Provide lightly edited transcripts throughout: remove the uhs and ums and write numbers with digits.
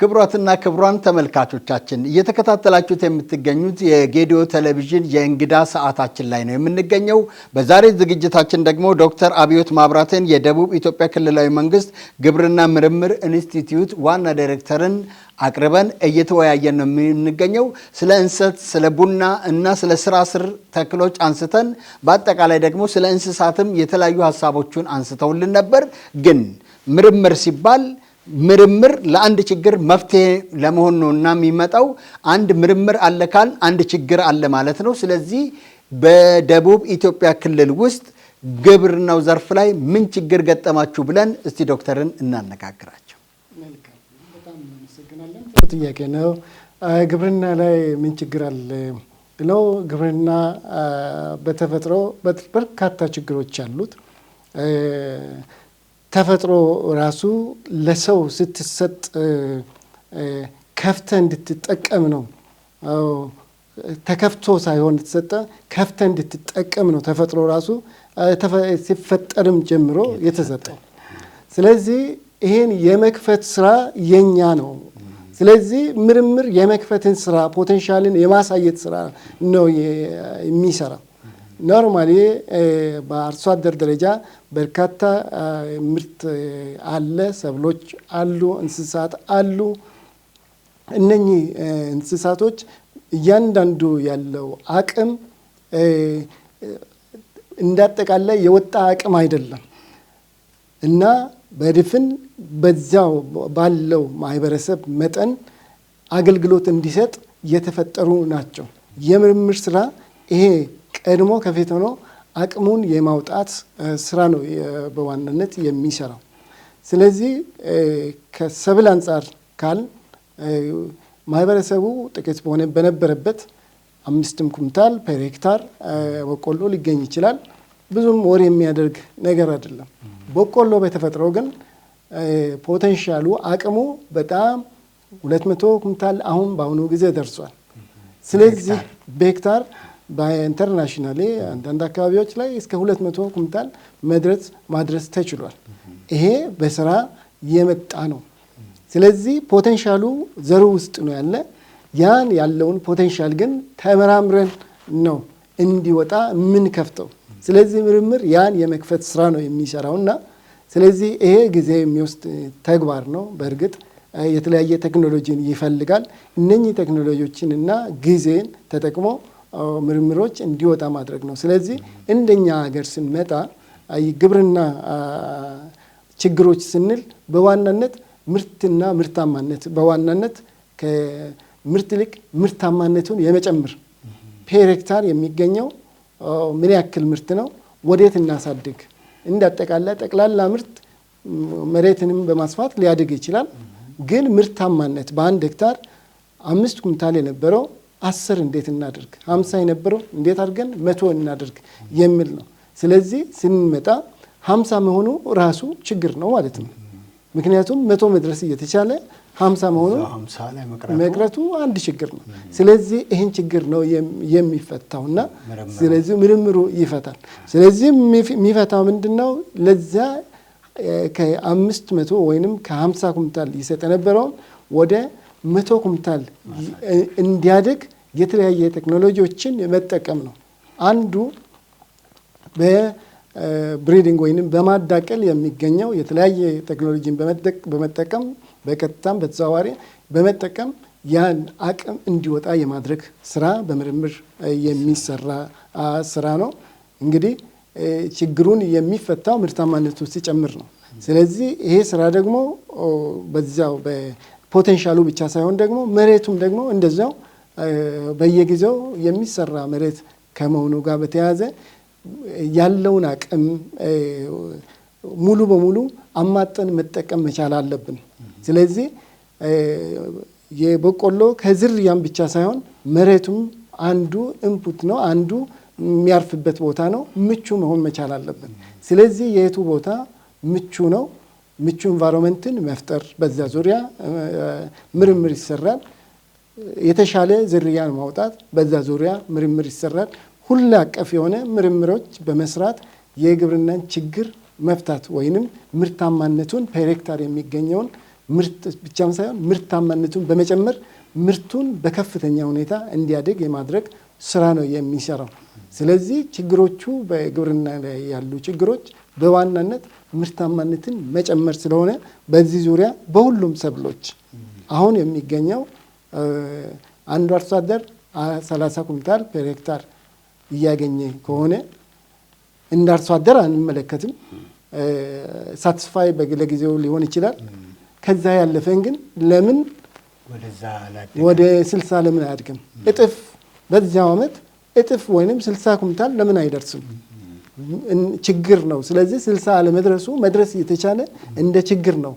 ክብሯትና ክብሯን ተመልካቾቻችን እየተከታተላችሁት የምትገኙት የጌዲዮ ቴሌቪዥን የእንግዳ ሰዓታችን ላይ ነው የምንገኘው። በዛሬ ዝግጅታችን ደግሞ ዶክተር አብዮት ማብራትን የደቡብ ኢትዮጵያ ክልላዊ መንግስት ግብርና ምርምር ኢንስቲትዩት ዋና ዳይሬክተርን አቅርበን እየተወያየን ነው የምንገኘው። ስለ እንሰት፣ ስለ ቡና እና ስለ ስራ ስር ተክሎች አንስተን በአጠቃላይ ደግሞ ስለ እንስሳትም የተለያዩ ሐሳቦችን አንስተውልን ነበር። ግን ምርምር ሲባል ምርምር ለአንድ ችግር መፍትሄ ለመሆን ነውና የሚመጣው አንድ ምርምር አለ ካል አንድ ችግር አለ ማለት ነው። ስለዚህ በደቡብ ኢትዮጵያ ክልል ውስጥ ግብርናው ዘርፍ ላይ ምን ችግር ገጠማችሁ ብለን እስቲ ዶክተርን እናነጋግራቸው። በጣም እናመሰግናለን። ጥያቄ ነው። ግብርና ላይ ምን ችግር አለ ብለው ግብርና በተፈጥሮ በርካታ ችግሮች አሉት። ተፈጥሮ ራሱ ለሰው ስትሰጥ ከፍተ እንድትጠቀም ነው። ተከፍቶ ሳይሆን ተሰጠ ከፍተ እንድትጠቀም ነው። ተፈጥሮ ራሱ ሲፈጠርም ጀምሮ የተሰጠው። ስለዚህ ይሄን የመክፈት ስራ የኛ ነው። ስለዚህ ምርምር የመክፈትን ስራ ፖቴንሻልን የማሳየት ስራ ነው የሚሰራው። ኖርማሊ በአርሶ አደር ደረጃ በርካታ ምርት አለ፣ ሰብሎች አሉ፣ እንስሳት አሉ። እነኚህ እንስሳቶች እያንዳንዱ ያለው አቅም እንዳጠቃላይ የወጣ አቅም አይደለም እና በድፍን በዛው ባለው ማህበረሰብ መጠን አገልግሎት እንዲሰጥ የተፈጠሩ ናቸው። የምርምር ስራ ይሄ ቀድሞ ከፊት ሆኖ አቅሙን የማውጣት ስራ ነው በዋናነት የሚሰራው። ስለዚህ ከሰብል አንጻር ካል ማህበረሰቡ ጥቂት በነበረበት 5 ኩንታል ፐር ሄክታር በቆሎ ሊገኝ ይችላል። ብዙም ወር የሚያደርግ ነገር አይደለም። በቆሎ በተፈጥሮ ግን ፖቴንሻሉ አቅሙ በጣም 200 ኩንታል አሁን በአሁኑ ጊዜ ደርሷል። ስለዚህ በሄክታር በኢንተርናሽናሊ አንዳንድ አካባቢዎች ላይ እስከ 200 ኩንታል ማድረስ ተችሏል። ይሄ በስራ የመጣ ነው። ስለዚህ ፖቴንሻሉ ዘሩ ውስጥ ነው ያለ። ያን ያለውን ፖቴንሻል ግን ተመራምረን ነው እንዲወጣ ምን ከፍተው። ስለዚህ ምርምር ያን የመክፈት ስራ ነው የሚሰራውና ስለዚህ ይሄ ጊዜ የሚወስድ ተግባር ነው። በእርግጥ የተለያየ ቴክኖሎጂን ይፈልጋል። እነኚህ ቴክኖሎጂዎችን እና ጊዜን ተጠቅሞ ምርምሮች እንዲወጣ ማድረግ ነው። ስለዚህ እንደኛ ሀገር ስንመጣ ግብርና ችግሮች ስንል በዋናነት ምርትና ምርታማነት በዋናነት ከምርት ይልቅ ምርታማነቱን የመጨመር ፐር ሄክታር የሚገኘው ምን ያክል ምርት ነው፣ ወዴት እናሳድግ። እንዳጠቃላይ ጠቅላላ ምርት መሬትንም በማስፋት ሊያድግ ይችላል። ግን ምርታማነት በአንድ ሄክታር 5 ኩንታል የነበረው 10 እንዴት እናድርግ፣ 50 የነበረው እንዴት አድርገን 100 እናድርግ የሚል ነው። ስለዚህ ስንመጣ 50 መሆኑ ራሱ ችግር ነው ማለት ነው። ምክንያቱም 100 መድረስ እየተቻለ 50 መሆኑ መቅረቱ አንድ ችግር ነው። ስለዚህ ይህን ችግር ነው የሚፈታውና ስለዚህ ምርምሩ ይፈታል። ስለዚህ የሚፈታው ምንድነው? ለዚያ ከ500 ወይንም ከ50 ኩንታል ይሰጥ የነበረውን ወደ 100 ኩንታል እንዲያድግ የተለያየ ቴክኖሎጂዎችን መጠቀም ነው። አንዱ በብሪዲንግ ወይንም በማዳቀል የሚገኘው የተለያየ ቴክኖሎጂን በመጠቀም በቀጥታም በተዘዋዋሪ በመጠቀም ያን አቅም እንዲወጣ የማድረግ ስራ በምርምር የሚሰራ ስራ ነው። እንግዲህ ችግሩን የሚፈታው ምርታማነቱ ሲጨምር ነው። ስለዚህ ይሄ ስራ ደግሞ በዛው ፖቴንሻሉ ብቻ ሳይሆን ደግሞ መሬቱም ደግሞ እንደዛው በየጊዜው የሚሰራ መሬት ከመሆኑ ጋር በተያያዘ ያለውን አቅም ሙሉ በሙሉ አማጠን መጠቀም መቻል አለብን። ስለዚህ የበቆሎ ከዝርያም ብቻ ሳይሆን መሬቱም አንዱ ኢንፑት ነው፣ አንዱ የሚያርፍበት ቦታ ነው። ምቹ መሆን መቻል አለብን። ስለዚህ የቱ ቦታ ምቹ ነው፣ ምቹ ኢንቫይሮንመንትን መፍጠር፣ በዛ ዙሪያ ምርምር ይሰራል። የተሻለ ዝርያን ማውጣት፣ በዛ ዙሪያ ምርምር ይሰራል። ሁሉ አቀፍ የሆነ ምርምሮች በመስራት የግብርናን ችግር መፍታት ወይንም ምርታማነቱን ፐር ሄክታር የሚገኘውን ምርት ብቻም ሳይሆን ምርታማነቱን በመጨመር ምርቱን በከፍተኛ ሁኔታ እንዲያድግ የማድረግ ስራ ነው የሚሰራው። ስለዚህ ችግሮቹ በግብርና ላይ ያሉ ችግሮች በዋናነት ምርታማነትን መጨመር ስለሆነ በዚህ ዙሪያ በሁሉም ሰብሎች አሁን የሚገኘው አንዱ አርሶ አደር 30 ኩንታል ፐር ሄክታር እያገኘ ከሆነ እንደ አርሶ አደር አንመለከትም። ሳትስፋይ ለጊዜው ሊሆን ይችላል። ከዛ ያለፈን ግን ለምን ወደ 60 ለምን አያድግም? እጥፍ በዚያው ዓመት እጥፍ ወይንም 60 ኩንታል ለምን አይደርስም? ችግር ነው። ስለዚህ 60 አለመድረሱ መድረስ እየተቻለ እንደ ችግር ነው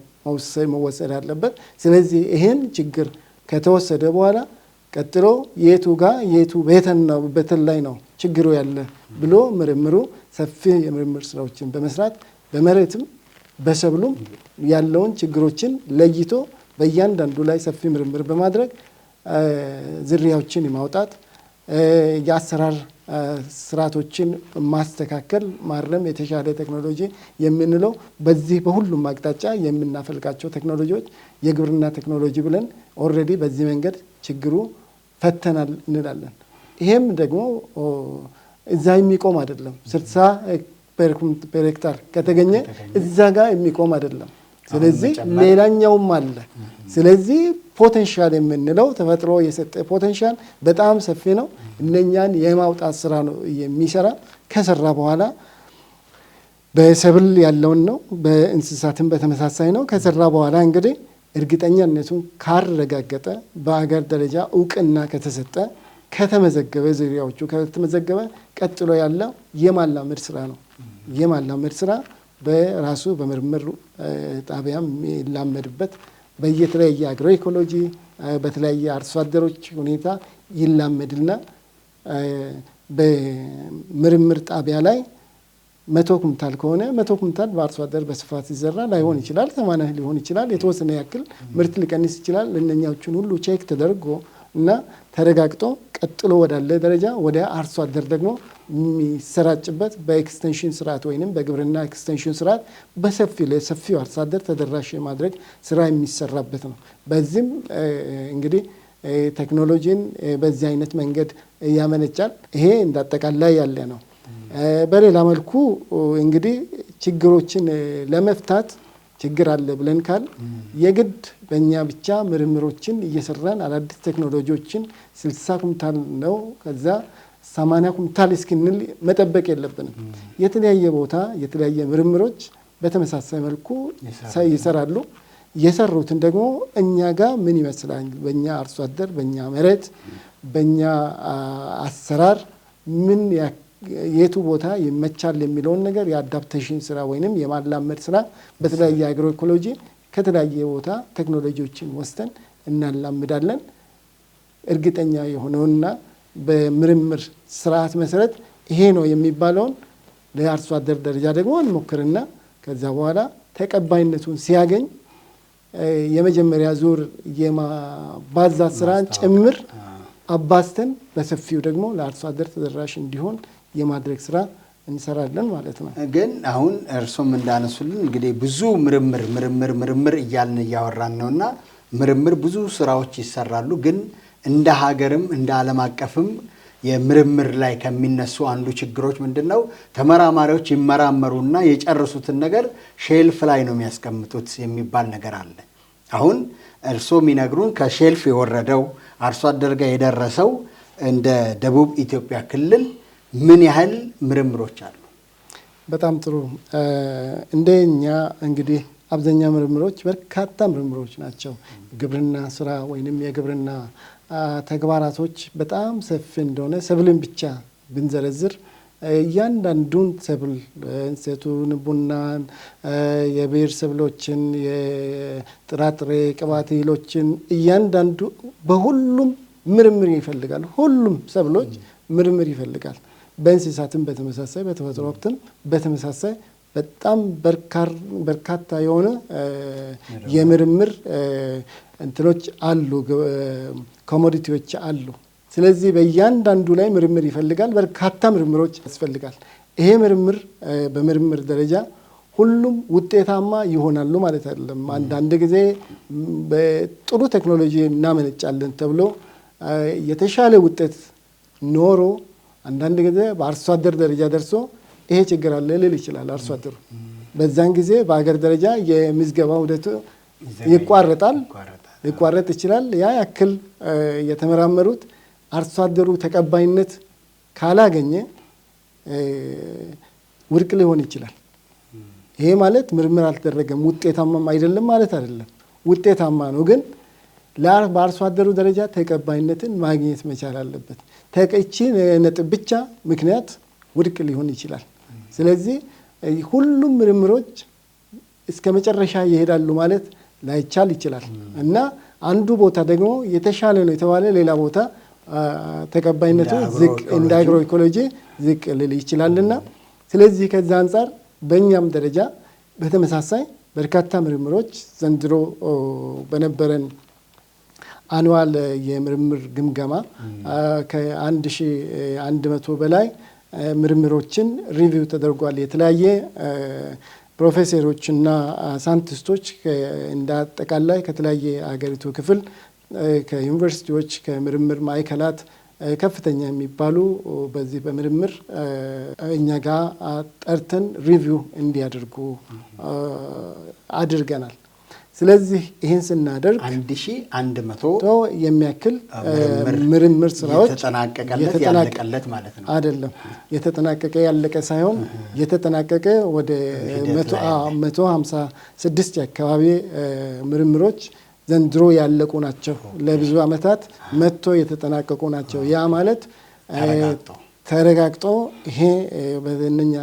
መወሰድ ያለበት። ስለዚህ ይሄን ችግር ከተወሰደ በኋላ ቀጥሎ የቱ በተን ላይ ነው ችግሩ ያለ ብሎ ምርምሩ ሰፊ የምርምር ስራዎችን በመስራት በመሬትም በሰብሉም ያለውን ችግሮችን ለይቶ በእያንዳንዱ ላይ ሰፊ ምርምር በማድረግ ዝርያዎችን የማውጣት የአሰራር ስርዓቶችን ማስተካከል ማረም የተሻለ ቴክኖሎጂ የምንለው በዚህ በሁሉም አቅጣጫ የምናፈልቃቸው ቴክኖሎጂዎች የግብርና ቴክኖሎጂ ብለን ኦልሬዲ በዚህ መንገድ ችግሩ ፈተናል እንላለን። ይሄም ደግሞ እዛ የሚቆም አይደለም። 60 ፐር ሄክታር ከተገኘ እዛ ጋር የሚቆም አይደለም። ስለዚህ ሌላኛውም አለ። ስለዚህ ፖቴንሻል የምንለው ተፈጥሮ የሰጠ ፖቴንሻል በጣም ሰፊ ነው። እነኛን የማውጣት ስራ ነው የሚሰራ። ከሰራ በኋላ በሰብል ያለውን ነው፣ በእንስሳትም በተመሳሳይ ነው። ከሰራ በኋላ እንግዲህ እርግጠኛነቱን ካረጋገጠ በአገር ደረጃ እውቅና ከተሰጠ ከተመዘገበ ዝርያዎቹ ከተመዘገበ ቀጥሎ ያለው የማላመድ ስራ ነው። የማላመድ ስራ በራሱ በምርምር ጣቢያም የሚላመድበት በየተለያየ አግሮ ኢኮሎጂ በተለያየ አርሶ አደሮች ሁኔታ ይላመድና በምርምር ጣቢያ ላይ 100 ኩንታል ከሆነ 100 ኩንታል በአርሶ አደር በስፋት ይዘራ ላይሆን ይችላል፣ 80 ሊሆን ይችላል፣ የተወሰነ ያክል ምርት ሊቀንስ ይችላል። ለእነኛዎቹን ሁሉ ቼክ ተደርጎ እና ተረጋግጦ ቀጥሎ ወዳለ ደረጃ ወደ አርሶ አደር ደግሞ የሚሰራጭበት በኤክስቴንሽን ስርዓት ወይንም በግብርና ኤክስቴንሽን ስርዓት ለሰፊው አርሶ አደር ተደራሽ የማድረግ ስራ የሚሰራበት ነው። በዚህም እንግዲህ ቴክኖሎጂን በዚህ አይነት መንገድ ያመነጫል። ይሄ እንዳጠቃላይ ያለ ነው። በሌላ መልኩ እንግዲህ ችግሮችን ለመፍታት ችግር አለ ብለን ካል የግድ በእኛ ብቻ ምርምሮችን እየሰራን አዳዲስ ቴክኖሎጂዎችን 60 ኩንታል ነው ከዛ 80 ኩንታል እስክንል መጠበቅ የለብንም። የተለያየ ቦታ የተለያየ ምርምሮች በተመሳሳይ መልኩ ይሰራሉ። የሰሩትን ደግሞ እኛ ጋር ምን ይመስላል፣ በእኛ አርሶ አደር፣ በእኛ መሬት፣ በእኛ አሰራር ምን የቱ ቦታ ይመቻል የሚለውን ነገር የአዳፕቴሽን ስራ ወይንም የማላመድ ስራ በተለያየ አግሮ ኢኮሎጂ ከተለያየ ቦታ ቴክኖሎጂዎችን ወስደን እናላምዳለን። እርግጠኛ የሆነውና በምርምር ስርዓት መሰረት ይሄ ነው የሚባለውን ለአርሶ አደር ደረጃ ደግሞ እንሞክርና ከዛ በኋላ ተቀባይነቱን ሲያገኝ የመጀመሪያ ዙር የማባዛት ስራን ጭምር አባስተን በሰፊው ደግሞ ለአርሶ አደር ተደራሽ እንዲሆን የማድረግ ስራ እንሰራለን ማለት ነው። ግን አሁን እርሶም እንዳነሱልን እንግዲህ ብዙ ምርምር እያልን እያወራን ነውና ምርምር ብዙ ስራዎች ይሰራሉ። ግን እንደ ሀገርም እንደ ዓለም አቀፍም የምርምር ላይ ከሚነሱ አንዱ ችግሮች ምንድነው? ተመራማሪዎች ይመራመሩና የጨረሱትን ነገር ሼልፍ ላይ ነው የሚያስቀምጡት የሚባል ነገር አለ። አሁን እርሶ የሚነግሩን ከሼልፍ የወረደው አርሶ አደር ጋር የደረሰው እንደ ደቡብ ኢትዮጵያ ክልል ምን ያህል ምርምሮች አሉ? በጣም ጥሩ። እንደኛ እንግዲህ አብዛኛው ምርምሮች በርካታ ምርምሮች ናቸው። ግብርና ስራ ወይንም የግብርና ተግባራቶች በጣም ሰፊ እንደሆነ ሰብልን ብቻ ብንዘረዝር እያንዳንዱን ሰብል እንሰቱን፣ ቡናን፣ የብሔር ሰብሎችን፣ የጥራጥሬ ቅባት እህሎችን እያንዳንዱ በሁሉም ምርምር ይፈልጋል። ሁሉም ሰብሎች ምርምር ይፈልጋል። በእንስሳትም በተመሳሳይ በተፈጥሮ ሀብትም በተመሳሳይ በጣም በርካታ የሆነ የምርምር እንትኖች አሉ፣ ኮሞዲቲዎች አሉ። ስለዚህ በእያንዳንዱ ላይ ምርምር ይፈልጋል። በርካታ ምርምሮች ያስፈልጋል። ይሄ ምርምር በምርምር ደረጃ ሁሉም ውጤታማ ይሆናሉ ማለት አይደለም። አንዳንድ ጊዜ በጥሩ ቴክኖሎጂ እናመነጫለን ተብሎ የተሻለ ውጤት ኖሮ አንዳንድ ጊዜ በአርሶ አደር ደረጃ ደርሶ ይሄ ችግር አለ ሊል ይችላል አርሶ አደሩ። በዛን ጊዜ በአገር ደረጃ የምዝገባ ሂደቱ ሊቋረጥ ይችላል። ያ ያክል የተመራመሩት አርሶ አደሩ ተቀባይነት ካላገኘ ውድቅ ሊሆን ይችላል። ይሄ ማለት ምርምር አልተደረገም ውጤታማም አይደለም ማለት አይደለም። ውጤታማ ነው፣ ግን በአርሶ አደሩ ደረጃ ተቀባይነትን ማግኘት መቻል አለበት። ተቀቺ ነጥብ ብቻ ምክንያት ውድቅ ሊሆን ይችላል። ስለዚህ ሁሉም ምርምሮች እስከ መጨረሻ ይሄዳሉ ማለት ላይቻል ይችላል እና አንዱ ቦታ ደግሞ የተሻለ ነው የተባለ ሌላ ቦታ ተቀባይነቱ ዝቅ እንደ አግሮ ኢኮሎጂ ዝቅ ሊል ይችላልና ስለዚህ ከዛ አንፃር በእኛም ደረጃ በተመሳሳይ በርካታ ምርምሮች ዘንድሮ በነበረን አኑዋል የምርምር ግምገማ ከ1100 በላይ ምርምሮችን ሪቪው ተደርጓል። የተለያየ ፕሮፌሰሮችና ሳይንቲስቶች እንደ አጠቃላይ ከተለያየ አገሪቱ ክፍል ከዩኒቨርሲቲዎች ከምርምር ማዕከላት ከፍተኛ የሚባሉ በዚህ በምርምር እኛ ጋር ጠርተን ሪቪው እንዲያደርጉ አድርገናል። ስለዚህ ይህን ስናደርግ 1100 የሚያክል ምርምር ስራዎች የተጠናቀቀለት ማለት ነው። አይደለም የተጠናቀቀ ያለቀ ሳይሆን የተጠናቀቀ ወደ 156 አካባቢ ምርምሮች ዘንድሮ ያለቁ ናቸው። ለብዙ ዓመታት መጥቶ የተጠናቀቁ ናቸው። ያ ማለት ተረጋግጦ ይሄ በእነኛ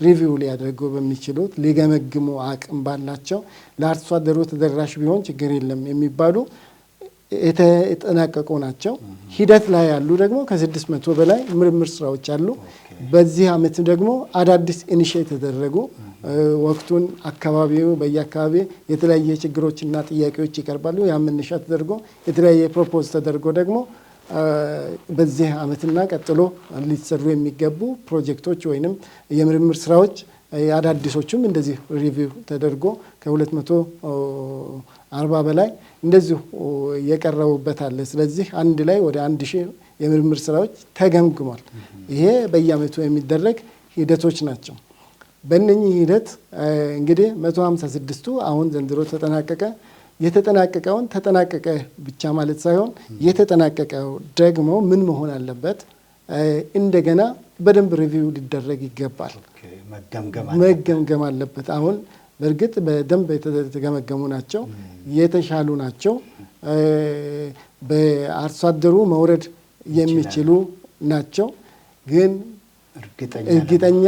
ሪቪው ሊያደርጉ በሚችሉት ሊገመግሙ አቅም ባላቸው ለአርሶ አደሩ ተደራሽ ቢሆን ችግር የለም የሚባሉ የተጠናቀቁ ናቸው። ሂደት ላይ ያሉ ደግሞ ከ600 በላይ ምርምር ስራዎች አሉ። በዚህ ዓመት ደግሞ አዳዲስ ኢኒሼት የተደረጉ ወቅቱን አካባቢው በየአካባቢ የተለያየ ችግሮችና ጥያቄዎች ይቀርባሉ። ያ መነሻ ተደርጎ የተለያየ ፕሮፖዝ ተደርጎ ደግሞ በዚህ ዓመትና ቀጥሎ ሊሰሩ የሚገቡ ፕሮጀክቶች ወይንም የምርምር ስራዎች አዳዲሶቹም እንደዚህ ሪቪው ተደርጎ ከ240 በላይ እንደዚሁ የቀረቡበት አለ። ስለዚህ አንድ ላይ ወደ 1000 የምርምር ስራዎች ተገምግሟል። ይሄ በየዓመቱ የሚደረግ ሂደቶች ናቸው። በእነኚህ ሂደት እንግዲህ 156ቱ አሁን ዘንድሮ ተጠናቀቀ። የተጠናቀቀውን ተጠናቀቀ ብቻ ማለት ሳይሆን የተጠናቀቀው ደግሞ ምን መሆን አለበት እንደገና በደንብ ሪቪው ሊደረግ ይገባል፣ መገምገም አለበት። አሁን በእርግጥ በደንብ የተገመገሙ ናቸው፣ የተሻሉ ናቸው፣ በአርሶ አደሩ መውረድ የሚችሉ ናቸው። ግን እርግጠኛ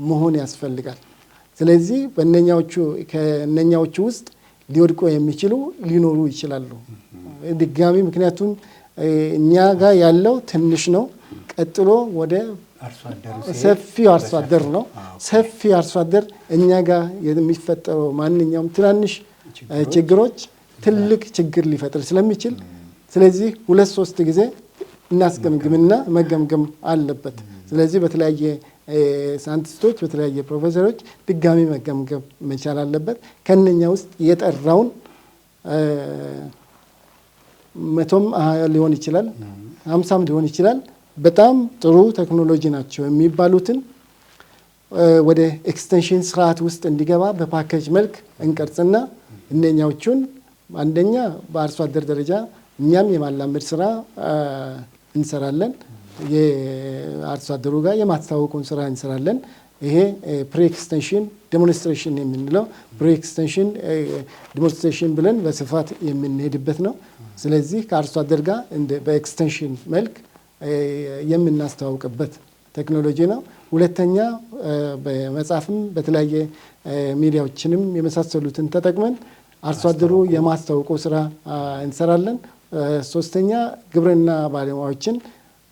መሆን ያስፈልጋል። ስለዚህ ከእነኛዎቹ ውስጥ ሊወድቁ የሚችሉ ሊኖሩ ይችላሉ ድጋሚ። ምክንያቱም እኛ ጋር ያለው ትንሽ ነው፣ ቀጥሎ ወደ ሰፊው አርሶ አደር ነው። ሰፊ አርሶ አደር እኛ ጋር የሚፈጠረው ማንኛውም ትናንሽ ችግሮች ትልቅ ችግር ሊፈጥር ስለሚችል ስለዚህ 2-3 ጊዜ እናስገምግምና መገምገም አለበት። ስለዚህ በተለያየ ሳይንቲስቶች በተለያየ ፕሮፌሰሮች ድጋሚ መገምገም መቻል አለበት። ከነኛ ውስጥ የጠራውን 100 ሊሆን ይችላል 50 ሊሆን ይችላል በጣም ጥሩ ቴክኖሎጂ ናቸው የሚባሉትን ወደ ኤክስቴንሽን ስርዓት ውስጥ እንዲገባ በፓኬጅ መልክ እንቀርጽና እነኛዎቹን አንደኛ በአርሶ አደር ደረጃ እኛም የማላመድ ስራ እንሰራለን። የአርሶ አደሩ ጋር የማስተዋወቁን ስራ እንሰራለን። ይሄ ፕሪ ኤክስቴንሽን ዴሞንስትሬሽን የምንለው ፕሪ ኤክስቴንሽን ዴሞንስትሬሽን ብለን በስፋት የምንሄድበት ነው። ስለዚህ ከአርሶ አደር ጋር በኤክስቴንሽን መልክ የምናስተዋውቅበት ቴክኖሎጂ ነው። ሁለተኛ በመጽሐፍም በተለያየ ሚዲያዎችንም የመሳሰሉትን ተጠቅመን አርሶ አደሩ የማስተዋወቁ ስራ እንሰራለን። ሶስተኛ ግብርና ባለሙያዎችን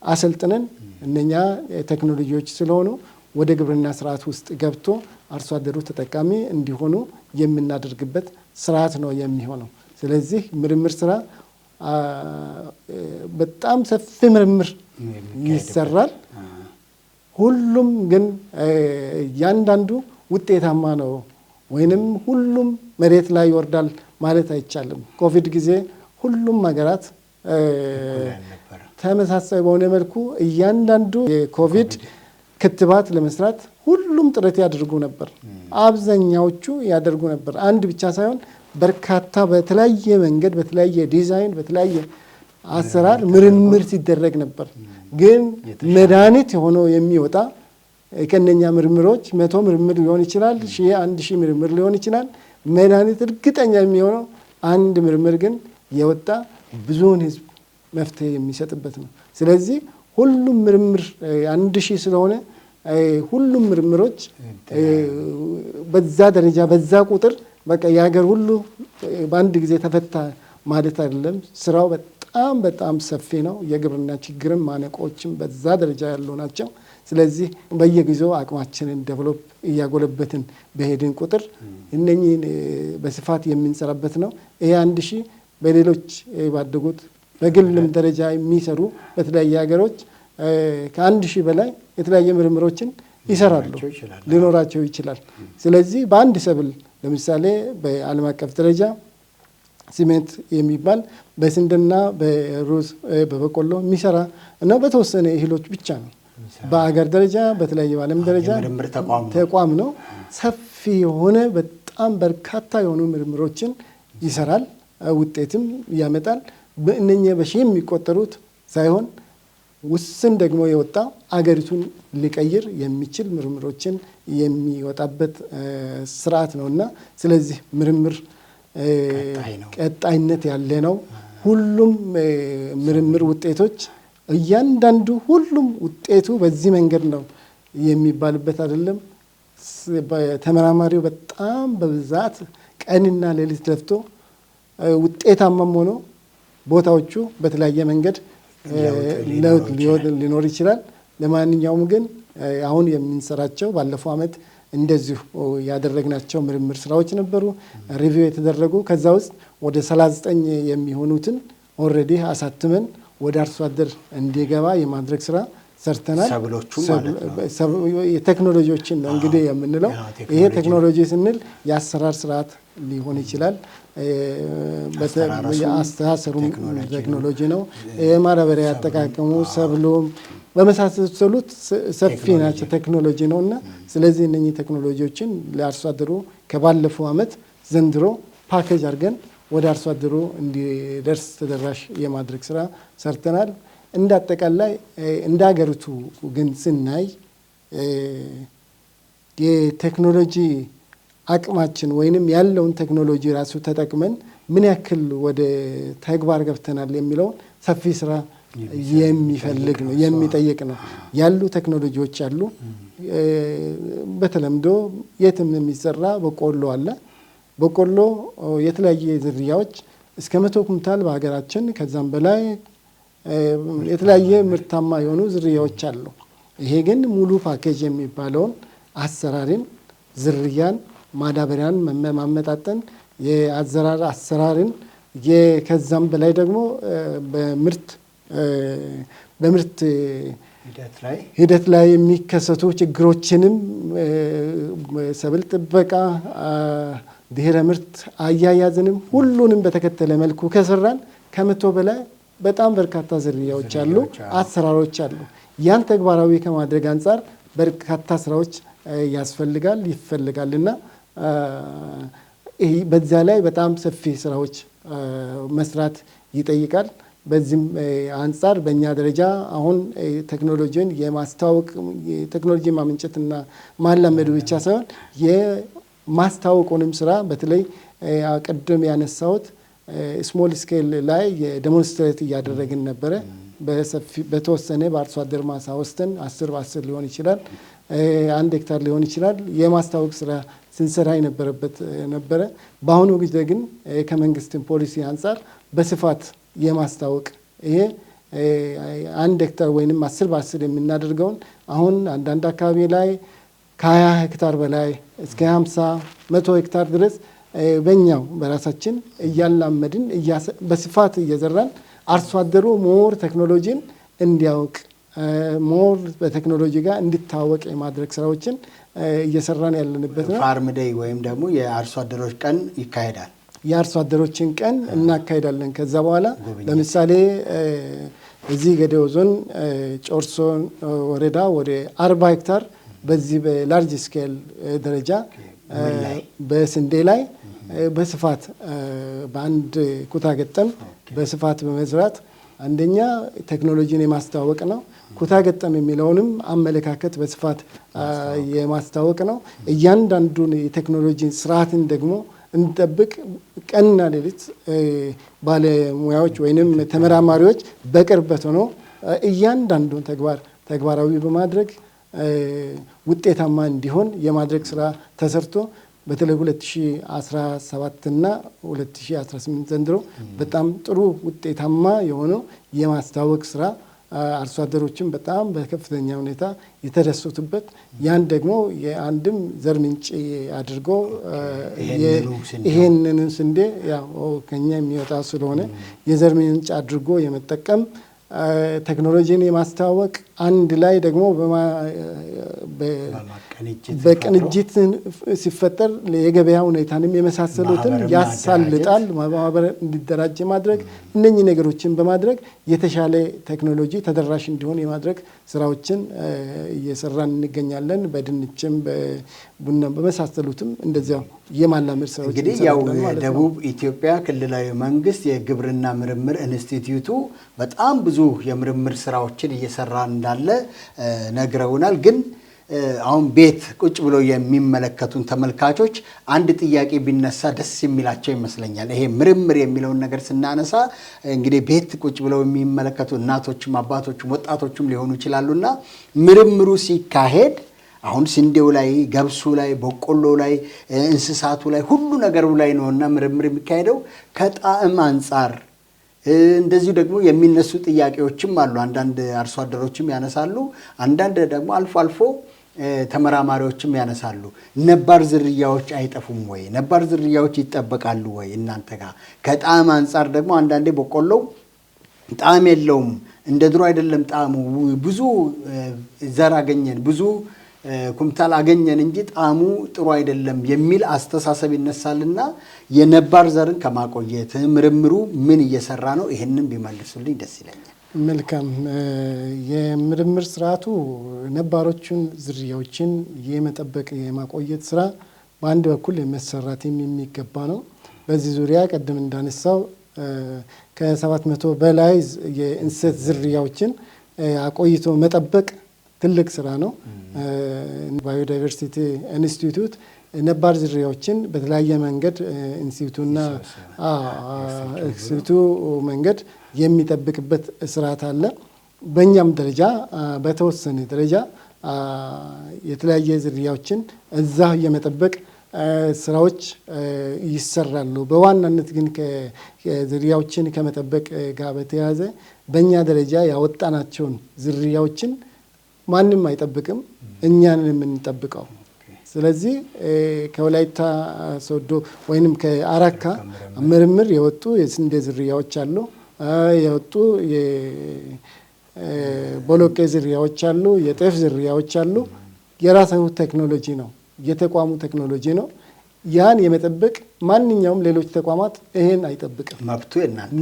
አሰልጥነን እነኛ ቴክኖሎጂዎች ስለሆኑ ወደ ግብርና ስርዓት ውስጥ ገብቶ አርሶ አደሩ ተጠቃሚ እንዲሆኑ የምናደርግበት ስርዓት ነው የሚሆነው። ስለዚህ ምርምር ስራ በጣም ሰፊ ምርምር ይሰራል። ሁሉም ግን እያንዳንዱ ውጤታማ ነው ወይንም ሁሉም መሬት ላይ ይወርዳል ማለት አይቻልም። ኮቪድ ጊዜ ሁሉም ሀገራት ተመሳሳይ በሆነ መልኩ እያንዳንዱ የኮቪድ ክትባት ለመስራት ሁሉም ጥረት ያደርጉ ነበር። አብዛኛዎቹ ያደርጉ ነበር። አንድ ብቻ ሳይሆን በርካታ በተለያየ መንገድ፣ በተለያየ ዲዛይን፣ በተለያየ አሰራር ምርምር ሲደረግ ነበር። ግን መድኃኒት ሆኖ የሚወጣ ከነኛ ምርምሮች 100 ምርምር ሊሆን ይችላል፣ 1000 ምርምር ሊሆን ይችላል። መድኃኒት እርግጠኛ የሚሆነው አንድ ምርምር ግን የወጣ ብዙውን ህዝብ መፍትሄ የሚሰጥበት ነው። ስለዚህ ሁሉም ምርምር 1000 ስለሆነ ሁሉም ምርምሮች በዛ ደረጃ በዛ ቁጥር በቃ የሀገር ሁሉ በአንድ ጊዜ ተፈታ ማለት አይደለም። ስራው በጣም ሰፊ ነው። የግብርና ችግርም ማነቆችም በዛ ደረጃ ያሉ ናቸው። ስለዚህ በየጊዜው አቅማችንን ዴቨሎፕ እያጎለበትን በሄድን ቁጥር እነኚህን በስፋት የምንሰራበት ነው። ይሄ 1000 በሌሎች ባደጉት በግልም ደረጃ የሚሰሩ በተለያየ ሀገሮች ከ1000 በላይ የተለያየ ምርምሮችን ይሰራሉ፣ ሊኖራቸው ይችላል። ስለዚህ በአንድ ሰብል ለምሳሌ በዓለም አቀፍ ደረጃ ሲሜንት የሚባል በስንዴና በሩዝ በበቆሎ የሚሰራ እና በተወሰነ እህሎች ብቻ ነው። በአገር ደረጃ በተለያየ በዓለም ደረጃ ተቋም ነው። ሰፊ የሆነ በጣም በርካታ የሆኑ ምርምሮችን ይሰራል፣ ውጤትም ያመጣል። በእነኚህ በሺህ የሚቆጠሩት ሳይሆን ውስን ደግሞ የወጣ አገሪቱን ሊቀይር የሚችል ምርምሮችን የሚወጣበት ስርዓት ነውና ስለዚህ ምርምር ቀጣይነት ያለ ነው። ሁሉም ምርምር ውጤቶች እያንዳንዱ ሁሉም ውጤቱ በዚህ መንገድ ነው የሚባልበት አይደለም። ተመራማሪው በጣም በብዛት ቀንና ሌሊት ለፍቶ ውጤታማም ሆኖ ቦታዎቹ በተለያየ መንገድ ለውጥ ሊኖር ይችላል። ለማንኛውም ግን አሁን የምንሰራቸው ባለፈው ዓመት እንደዚሁ ያደረግናቸው ምርምር ስራዎች ነበሩ፣ ሪቪው የተደረጉ ከዛ ውስጥ ወደ 39 የሚሆኑትን ኦልሬዲ አሳትመን ወደ አርሶ አደር እንዲገባ የማድረግ ስራ ሰርተናል። ቴክኖሎጂዎችን ነው እንግዲህ የምንለው። ይሄ ቴክኖሎጂ ስንል የአሰራር ስርዓት ሊሆን ይችላል፣ የአስተሳሰሩም ቴክኖሎጂ ነው፣ የማዳበሪያ አጠቃቀሙ፣ ሰብሉም በመሳሰሉት ሰፊ ናቸው ቴክኖሎጂ ነው እና ስለዚህ እነኚህ ቴክኖሎጂዎችን ለአርሶ አደሩ ከባለፈው ዓመት ዘንድሮ ፓኬጅ አድርገን ወደ አርሶ አደሩ እንዲደርስ ተደራሽ የማድረግ ስራ ሰርተናል። እንደ አጠቃላይ እንደ ሀገሪቱ ግን ስናይ የቴክኖሎጂ አቅማችን ወይንም ያለውን ቴክኖሎጂ ራሱ ተጠቅመን ምን ያክል ወደ ተግባር ገብተናል የሚለውን ሰፊ ስራ የሚፈልግ ነው፣ የሚጠይቅ ነው። ያሉ ቴክኖሎጂዎች አሉ። በተለምዶ የትም የሚሰራ በቆሎ አለ። በቆሎ የተለያየ ዝርያዎች እስከ 100 ኩንታል በሀገራችን ከዛም በላይ የተለያየ ምርታማ የሆኑ ዝርያዎች አሉ። ይሄ ግን ሙሉ ፓኬጅ የሚባለውን አሰራርን፣ ዝርያን፣ ማዳበሪያን ማመጣጠን፣ የአዘራር አሰራርን ከዛም በላይ ደግሞ በምርት ሂደት ላይ የሚከሰቱ ችግሮችንም ሰብል ጥበቃ፣ ድህረ ምርት አያያዝንም ሁሉንም በተከተለ መልኩ ከሰራን ከ100 በላይ በጣም በርካታ ዝርያዎች አሉ፣ አሰራሮች አሉ። ያን ተግባራዊ ከማድረግ አንጻር በርካታ ስራዎች ይፈልጋልና በዚያ ላይ በጣም ሰፊ ስራዎች መስራት ይጠይቃል። በዚህም አንጻር በእኛ ደረጃ አሁን ቴክኖሎጂን የማስተዋወቅ ቴክኖሎጂ ማመንጨትና ማላመዱ ብቻ ሳይሆን የማስተዋወቁንም ስራ በተለይ ቅድም ያነሳሁት ስሞል ስኬል ላይ የዴሞንስትሬት እያደረግን ነበረ። በተወሰነ በአርሶ አደር ማሳ ወስደን 10 በ10 ሊሆን ይችላል፣ 1 ሄክታር ሊሆን ይችላል የማስተዋወቅ ስራ ስንሰራ የነበረበት ነበረ። በአሁኑ ጊዜ ግን ከመንግስትን ፖሊሲ አንጻር በስፋት የማስታወቅ ይሄ 1 ሄክታር ወይንም 10 በ10 የምናደርገውን አሁን አንዳንድ አካባቢ ላይ ከ20 ሄክታር በላይ እስከ 50 100 ሄክታር ድረስ በእኛው በራሳችን እያላመድን በስፋት እየዘራን አርሶ አደሩ ሞር ቴክኖሎጂን እንዲያውቅ ሞር በቴክኖሎጂ ጋር እንዲታወቅ የማድረግ ስራዎችን እየሰራን ያለንበት ነው። ፋርም ዴይ ወይም ደግሞ የአርሶ አደሮች ቀን ይካሄዳል። የአርሶ አደሮችን ቀን እናካሄዳለን። ከዛ በኋላ ለምሳሌ እዚህ ገዴኦ ዞን ጮርሶ ወረዳ ወደ 40 ሄክታር በዚህ በላርጅ ስኬል ደረጃ በስንዴ ላይ በስፋት በአንድ ኩታ ገጠም በስፋት በመዝራት አንደኛ ቴክኖሎጂን የማስተዋወቅ ነው። ኩታ ገጠም የሚለውንም አመለካከት በስፋት የማስተዋወቅ ነው። እያንዳንዱን የቴክኖሎጂ ስርዓትን ደግሞ እንጠብቅ ቀንና ሌሊት ባለሙያዎች ወይንም ተመራማሪዎች በቅርበት ሆኖ እያንዳንዱን ተግባራዊ በማድረግ ውጤታማ እንዲሆን የማድረግ ስራ ተሰርቶ በተለይ 2017 እና 2018 ዘንድሮ በጣም ጥሩ ውጤታማ የሆነው የማስተዋወቅ ስራ አርሶ አደሮችን በጣም በከፍተኛ ሁኔታ የተደሰቱበት ያን ደግሞ የአንድም ዘር ምንጭ አድርጎ ይሄንን ስንዴ ያው ከኛ የሚወጣ ስለሆነ የዘር ምንጭ አድርጎ የመጠቀም ቴክኖሎጂን የማስተዋወቅ አንድ ላይ ደግሞ በቅንጅት ሲፈጠር የገበያ ሁኔታንም የመሳሰሉትን ያሳልጣል። ማህበር እንዲደራጅ ማድረግ እነኚህ ነገሮችን በማድረግ የተሻለ ቴክኖሎጂ ተደራሽ እንዲሆን የማድረግ ስራዎችን እየሰራን እንገኛለን። በድንችም በቡናም በመሳሰሉትም እንደዚያው የማላመድ ስራዎች እንግዲህ ያው ደቡብ ኢትዮጵያ ክልላዊ መንግስት የግብርና ምርምር ኢንስቲትዩቱ በጣም ብዙ የምርምር ስራዎችን እየሰራ እንዳለ ነግረውናል። ግን አሁን ቤት ቁጭ ብለው የሚመለከቱን ተመልካቾች አንድ ጥያቄ ቢነሳ ደስ የሚላቸው ይመስለኛል። ይሄ ምርምር የሚለውን ነገር ስናነሳ እንግዲህ ቤት ቁጭ ብለው የሚመለከቱ እናቶችም አባቶችም ወጣቶችም ሊሆኑ ይችላሉና ምርምሩ ሲካሄድ አሁን ስንዴው ላይ ገብሱ ላይ በቆሎ ላይ እንስሳቱ ላይ ሁሉ ነገሩ ላይ ነውና ምርምር የሚካሄደው ከጣዕም አንጻር እንደዚሁ ደግሞ የሚነሱ ጥያቄዎችም አሉ። አንዳንድ አርሶ አደሮችም ያነሳሉ፣ አንዳንድ ደግሞ አልፎ አልፎ ተመራማሪዎችም ያነሳሉ። ነባር ዝርያዎች አይጠፉም ወይ? ነባር ዝርያዎች ይጠበቃሉ ወይ እናንተ ጋር? ከጣዕም አንጻር ደግሞ አንዳንዴ በቆሎው ጣዕም የለውም፣ እንደ ድሮ አይደለም ጣዕሙ፣ ብዙ ዘር አገኘን ብዙ ኩምታል አገኘን እንጂ ጣዕሙ ጥሩ አይደለም የሚል አስተሳሰብ ይነሳልና የነባር ዘርን ከማቆየት ምርምሩ ምን እየሰራ ነው? ይሄንን ቢመልሱልኝ ደስ ይለኛል። መልካም። የምርምር ስርዓቱ ነባሮቹን ዝርያዎችን የመጠበቅ የማቆየት ስራ በአንድ በኩል መሰራት የሚገባ ነው። በዚህ ዙሪያ ቀደም እንዳነሳው ከ700 በላይ የእንስሳት ዝርያዎችን አቆይቶ መጠበቅ ትልቅ ስራ ነው። ባዮዳይቨርሲቲ ኢንስቲትዩት ነባር ዝርያዎችን በተለያየ መንገድ ኢንስቲትዩቱና ኢንስቲትዩቱ መንገድ የሚጠብቅበት ስርዓት አለ። በእኛም ደረጃ በተወሰነ ደረጃ የተለያየ ዝርያዎችን እዛ የመጠበቅ ስራዎች ይሰራሉ። በዋናነት ግን ዝርያዎችን ከመጠበቅ ጋር በተያያዘ በእኛ ደረጃ ያወጣናቸውን ዝርያዎችን ማንም አይጠብቅም፣ እኛን የምንጠብቀው። ስለዚህ ከወላይታ ሶዶ ወይንም ከአራካ ምርምር የወጡ የስንዴ ዝርያዎች አሉ፣ የወጡ የቦሎቄ ዝርያዎች አሉ፣ የጤፍ ዝርያዎች አሉ። የራሳው ቴክኖሎጂ ነው፣ የተቋሙ ቴክኖሎጂ ነው። ያን የመጠበቅ ማንኛውም ሌሎች ተቋማት ይሄን አይጠብቅም።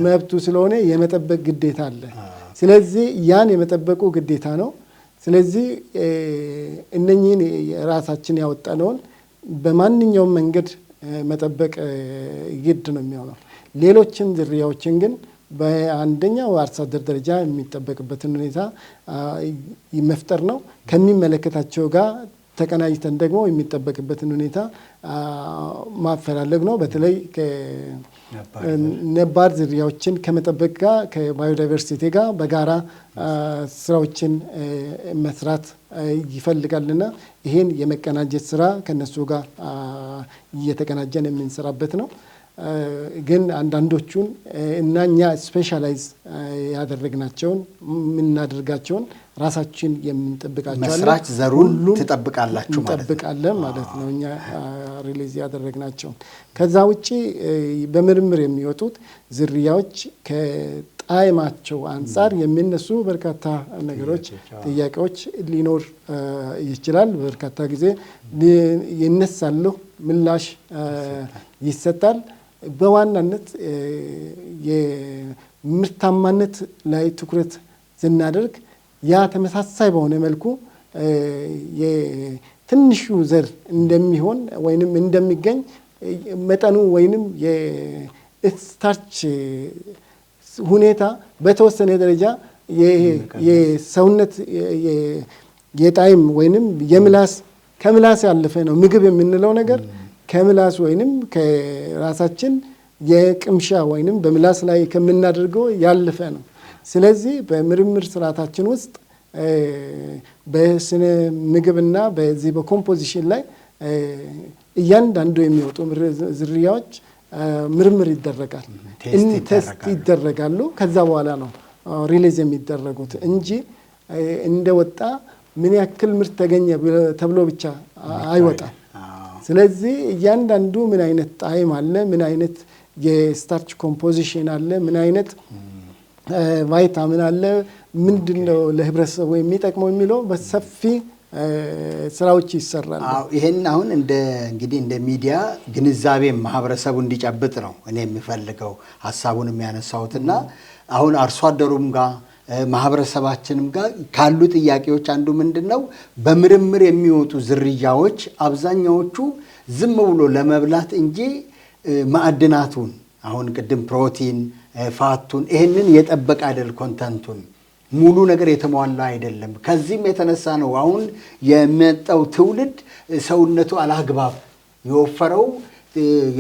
መብቱ ስለሆነ የመጠበቅ ግዴታ አለ። ስለዚህ ያን የመጠበቁ ግዴታ ነው። ስለዚህ እነኚህን ራሳችን ያወጣነውን በማንኛውም መንገድ መጠበቅ ግድ ነው የሚሆነው። ሌሎችን ዝርያዎችን ግን በአንደኛው አርሶ አደር ደረጃ የሚጠበቅበትን ሁኔታ መፍጠር ነው። ከሚመለከታቸው ጋር ተቀናጅተን ደግሞ የሚጠበቅበትን ሁኔታ ማፈላለግ ነው። በተለይ ነባር ዝርያዎችን ከመጠበቅ ጋር ከባዮዳይቨርሲቲ ጋር በጋራ ስራዎችን መስራት ይፈልጋልና ይሄን የመቀናጀት ስራ ከነሱ ጋር እየተቀናጀን የምንሰራበት ነው። ግን አንዳንዶቹን እና እኛ ስፔሻላይዝ ያደረግናቸውን የምናደርጋቸውን ራሳችን የምንጠብቃቸው መስራች ዘሩን ትጠብቃላችሁ ማለት ነው እኛ ሪሊዝ ያደረግናቸው። ከዛ ውጪ በምርምር የሚወጡት ዝርያዎች ከጣዕማቸው አንፃር የሚነሱ በርካታ ነገሮች ጥያቄዎች ሊኖር ይችላል። በርካታ ጊዜ ይነሳሉ፣ ምላሽ ይሰጣል። በዋናነት የምርታማነት ላይ ትኩረት ስናደርግ ያ ተመሳሳይ በሆነ መልኩ የትንሹ ዘር እንደሚሆን ወይንም እንደሚገኝ መጠኑ ወይንም የስታርች ሁኔታ በተወሰነ ደረጃ የሰውነት የጣዕም ወይንም የምላስ ከምላስ ያለፈ ነው። ምግብ የምንለው ነገር ከምላስ ወይንም ከራሳችን የቅምሻ ወይንም በምላስ ላይ ከምናደርገው ያለፈ ነው። ስለዚህ በምርምር ስርዓታችን ውስጥ በስነ ምግብና በዚህ በኮምፖዚሽን ላይ እያንዳንዱ የሚወጡ ዝርያዎች ምርምር ይደረጋል፣ ቴስት ይደረጋሉ። ከዛ በኋላ ነው ሪሊዝ የሚደረጉት እንጂ እንደወጣ ምን ያክል ምርት ተገኘ ተብሎ ብቻ አይወጣም። ስለዚህ እያንዳንዱ ምን አይነት ጣዕም አለ፣ ምን አይነት የስታርች ኮምፖዚሽን አለ፣ ምን አይነት ቫይታሚን አለ፣ ምንድነው ለህብረተሰቡ የሚጠቅመው የሚለው በሰፊ ስራዎች ይሰራሉ። ይሄን አሁን እንግዲህ እንደ ሚዲያ ግንዛቤ ማህበረሰቡ እንዲጨብጥ ነው እኔ የሚፈልገው ሐሳቡን የሚያነሳውትና አሁን አርሶ አደሩም ጋር ማህበረሰባችንም ጋር ካሉ ጥያቄዎች አንዱ ምንድነው በምርምር የሚወጡ ዝርያዎች አብዛኛዎቹ ዝም ብሎ ለመብላት እንጂ ማዕድናቱን አሁን ቅድም ፕሮቲን ፋቱን ይሄንን የጠበቀ አይደል፣ ኮንተንቱን ሙሉ ነገር የተሟላ አይደለም። ከዚህም የተነሳ ነው አሁን የመጣው ትውልድ ሰውነቱ አላግባብ የወፈረው።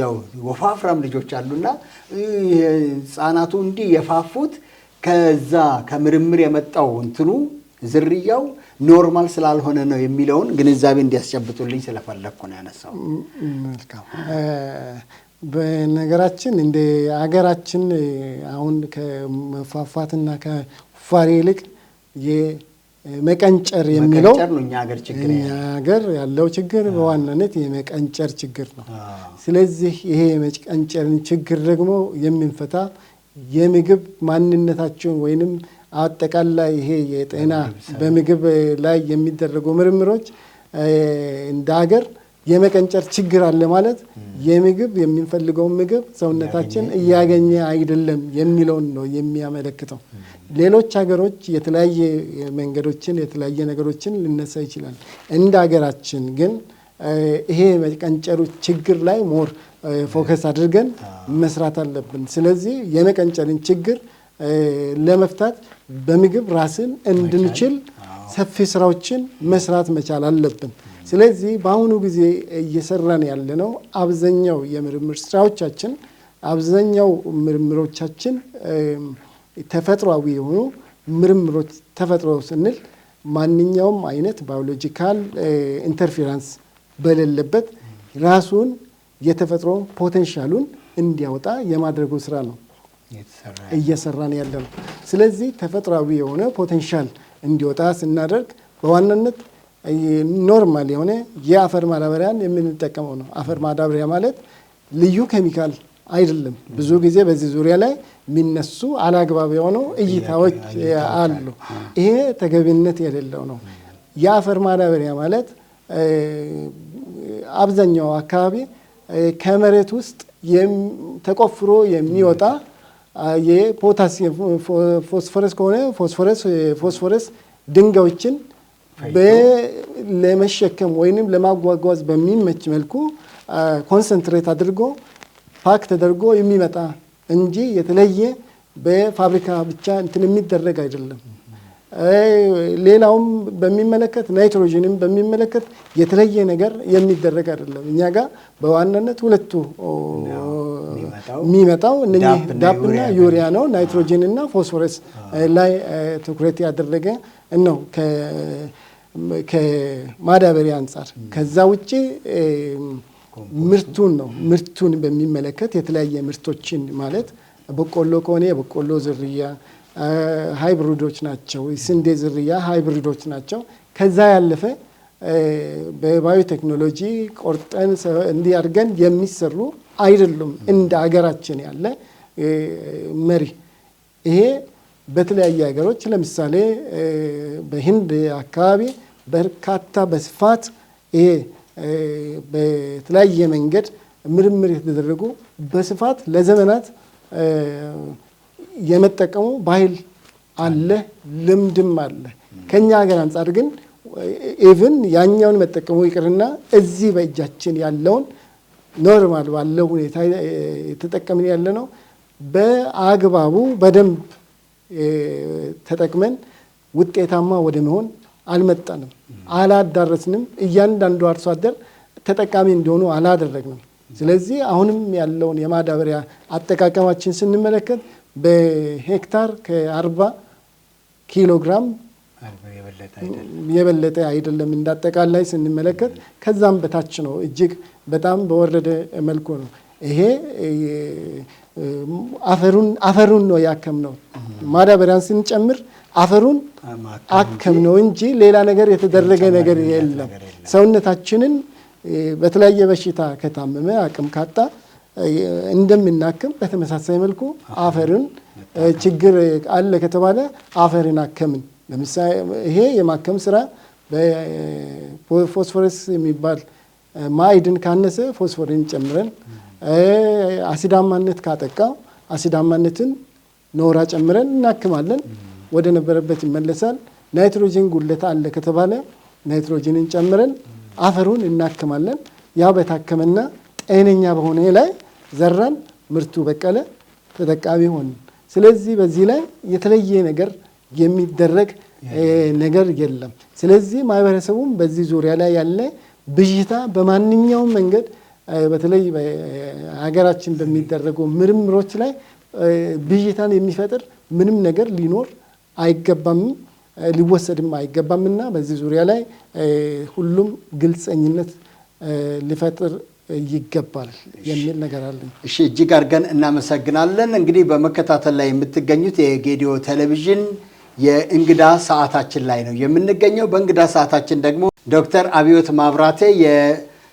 ያው ወፋፍራም ልጆች አሉና ህፃናቱ እንዲህ የፋፉት ከዛ ከምርምር የመጣው እንትኑ ዝርያው ኖርማል ስላልሆነ ነው የሚለውን ግንዛቤ እንዲያስጨብጡልኝ ስለፈለኩ ነው ያነሳው። መልካም። በነገራችን እንደ አገራችን አሁን ከመፋፋትና ከፋሪ ይልቅ የመቀንጨር የሚለው እኛ ሀገር ያለው ችግር በዋናነት የመቀንጨር ችግር ነው። ስለዚህ ይሄ የመቀንጨርን ችግር ደግሞ የምንፈታ የምግብ ማንነታቸውን ወይንም አጠቃላይ ይሄ የጤና በምግብ ላይ የሚደረጉ ምርምሮች እንደ ሀገር የመቀንጨር ችግር አለ ማለት የምግብ የምንፈልገውን ምግብ ሰውነታችን እያገኘ አይደለም የሚለውን ነው የሚያመለክተው። ሌሎች ሀገሮች የተለያየ መንገዶችን የተለያየ ነገሮችን ሊነሳ ይችላል። እንደ ሀገራችን ግን ይሄ የመቀንጨሩ ችግር ላይ ሞር ፎከስ አድርገን መስራት አለብን። ስለዚህ የመቀንጨርን ችግር ለመፍታት በምግብ ራስን እንድንችል ሰፊ ስራዎችን መስራት መቻል አለብን። ስለዚህ በአሁኑ ጊዜ እየሰራን ያለነው አብዛኛው የምርምር ስራዎቻችን አብዛኛው ምርምሮቻችን ተፈጥሯዊ የሆኑ ምርምሮች ተፈጥሮ ስንል ማንኛውም አይነት ባዮሎጂካል ኢንተርፌረንስ በሌለበት ራሱን የተፈጥሮ ፖቴንሻሉን እንዲያወጣ የማድረጉ ስራ ነው እየሰራን ያለነው። ስለዚህ ተፈጥሯዊ የሆነ ፖቴንሻል እንዲወጣ ስናደርግ በዋናነት ኖርማል የሆነ የአፈር ማዳበሪያን የምንጠቀመው ነው። አፈር ማዳበሪያ ማለት ልዩ ኬሚካል አይደለም። ብዙ ጊዜ በዚህ ዙሪያ ላይ የሚነሱ አላግባብ የሆኑ እይታዎች አሉ። ይሄ ተገቢነት የሌለው ነው። የአፈር ማዳበሪያ ማለት አብዛኛው አካባቢ ከመሬት ውስጥ ተቆፍሮ የሚወጣ የፖታሲየም ፎስፎረስ ከሆነ ፎስፎረስ ድንጋዮችን ለመሸከም ወይንም ለማጓጓዝ በሚመች መልኩ ኮንሰንትሬት አድርጎ ፓክ ተደርጎ የሚመጣ እንጂ የተለየ በፋብሪካ ብቻ እንትን የሚደረግ አይደለም። ሌላውም በሚመለከት ናይትሮጅንም በሚመለከት የተለየ ነገር የሚደረግ አይደለም። እኛ ጋር በዋናነት ሁለቱ የሚመጣው እነኚህ ዳፕና ዩሪያ ነው። ናይትሮጅንና ፎስፎረስ ላይ ትኩረት ያደረገ ነው ከማዳበሪያ አንጻር። ከዛ ውጪ ምርቱን በሚመለከት የተለያየ ምርቶችን ማለት በቆሎ ከሆነ የበቆሎ ዝርያ፣ ሃይብሪዶች ናቸው፣ ስንዴ ዝርያ ሃይብሪዶች ናቸው። ከዛ ያለፈ በባዮ ቴክኖሎጂ ቆርጠን እንዲህ አድርገን የሚሰሩ አይደሉም። እንደ ሀገራችን ያለ መሪ ይሄ በተለያየ ሀገሮች ለምሳሌ በህንድ አካባቢ በርካታ በስፋት ይሄ በተለያየ መንገድ ምርምር የተደረጉ በስፋት ለዘመናት የመጠቀሙ ባህል አለ፣ ልምድም አለ። ከኛ ሀገር አንጻር ግን ኢቭን ያኛውን መጠቀሙ ይቅርና እዚህ በእጃችን ያለውን ኖርማል ባለው ሁኔታ የተጠቀምን ያለ ነው። በአግባቡ በደንብ ተጠቅመን ውጤታማ ወደ መሆን አልመጣንም፣ አላዳረስንም። እያንዳንዱ አርሶ አደር ተጠቃሚ እንዲሆኑ አላደረግንም። ስለዚህ አሁንም ያለውን የማዳበሪያ አጠቃቀማችን ስንመለከት በሄክታር ከ40 ኪሎ ግራም የበለጠ አይደለም። እንዳጠቃላይ ስንመለከት ከዛም በታች ነው። እጅግ በጣም በወረደ መልኩ ነው። ይሄ አፈሩን ነው ያከምነው። ማዳበሪያን ስንጨምር አፈሩን አከምነው እንጂ ሌላ ነገር የተደረገ ነገር የለም። ሰውነታችንን በተለያየ በሽታ ከታመመ አቅም ካጣ እንደምናክም በተመሳሳይ መልኩ አፈርን ችግር አለ ከተባለ አፈርን አከምን። ለምሳሌ ይሄ የማከም ስራ በፎስፎረስ የሚባል ማዕድን ካነሰ ፎስፎርን ጨምረን፣ አሲዳማነት ካጠቃ አሲዳማነትን ኖራ ጨምረን እናክማለን። ወደ ነበረበት ይመለሳል። ናይትሮጂን ጉድለት አለ ከተባለ ናይትሮጂንን ጨምረን አፈሩን እናክማለን። ያ በታከመና ጤነኛ በሆነ ላይ ዘራን፣ ምርቱ በቀለ፣ ተጠቃሚ ሆን። ስለዚህ በዚህ ላይ የተለየ ነገር የሚደረግ ነገር የለም። ስለዚህ ማህበረሰቡም በዚህ ዙሪያ ላይ ያለ ብዥታ በማንኛውም መንገድ በተለይ በሀገራችን በሚደረጉ ምርምሮች ላይ ብዥታን የሚፈጥር ምንም ነገር ሊኖር አይገባም፣ ሊወሰድም አይገባምና በዚህ ዙሪያ ላይ ሁሉም ግልጸኝነት ሊፈጥር ይገባል የሚል ነገር አለኝ። እሺ፣ እጅግ አድርገን እናመሰግናለን። እንግዲህ በመከታተል ላይ የምትገኙት የጌዲዮ ቴሌቪዥን የእንግዳ ሰዓታችን ላይ ነው የምንገኘው። በእንግዳ ሰዓታችን ደግሞ ዶክተር አብዮት ማብራቴ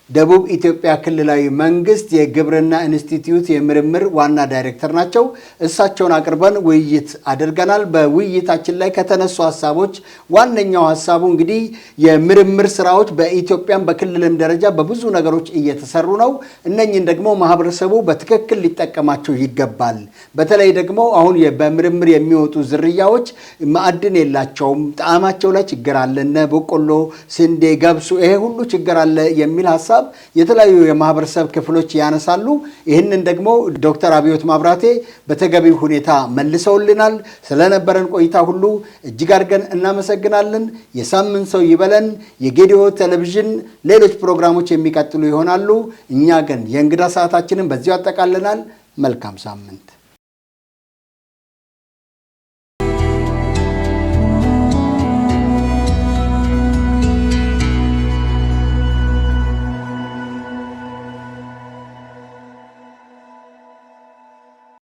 የደቡብ ኢትዮጵያ ክልላዊ መንግስት የግብርና ኢንስቲትዩት የምርምር ዋና ዳይሬክተር ናቸው። እሳቸውን አቅርበን ውይይት አድርገናል። በውይይታችን ላይ ከተነሱ ሀሳቦች ዋነኛው ሀሳቡ እንግዲህ የምርምር ስራዎች በኢትዮጵያም በክልልም ደረጃ በብዙ ነገሮች እየተሰሩ ነው። እነኝን ደግሞ ማህበረሰቡ በትክክል ሊጠቀማቸው ይገባል። በተለይ ደግሞ አሁን በምርምር የሚወጡ ዝርያዎች ማዕድን የላቸውም፣ ጣዕማቸው ላይ ችግር አለ፣ እነ በቆሎ፣ ስንዴ፣ ገብሱ ይሄ ሁሉ ችግር አለ የሚል ሀሳብ የተለያዩ የማህበረሰብ ክፍሎች ያነሳሉ። ይህንን ደግሞ ዶክተር አብዮት ማብራቴ በተገቢው ሁኔታ መልሰውልናል። ስለነበረን ቆይታ ሁሉ እጅግ አድርገን እናመሰግናለን። የሳምንት ሰው ይበለን። የጌዲዮ ቴሌቪዥን ሌሎች ፕሮግራሞች የሚቀጥሉ ይሆናሉ። እኛ ግን የእንግዳ ሰዓታችንን በዚሁ አጠቃልናል። መልካም ሳምንት።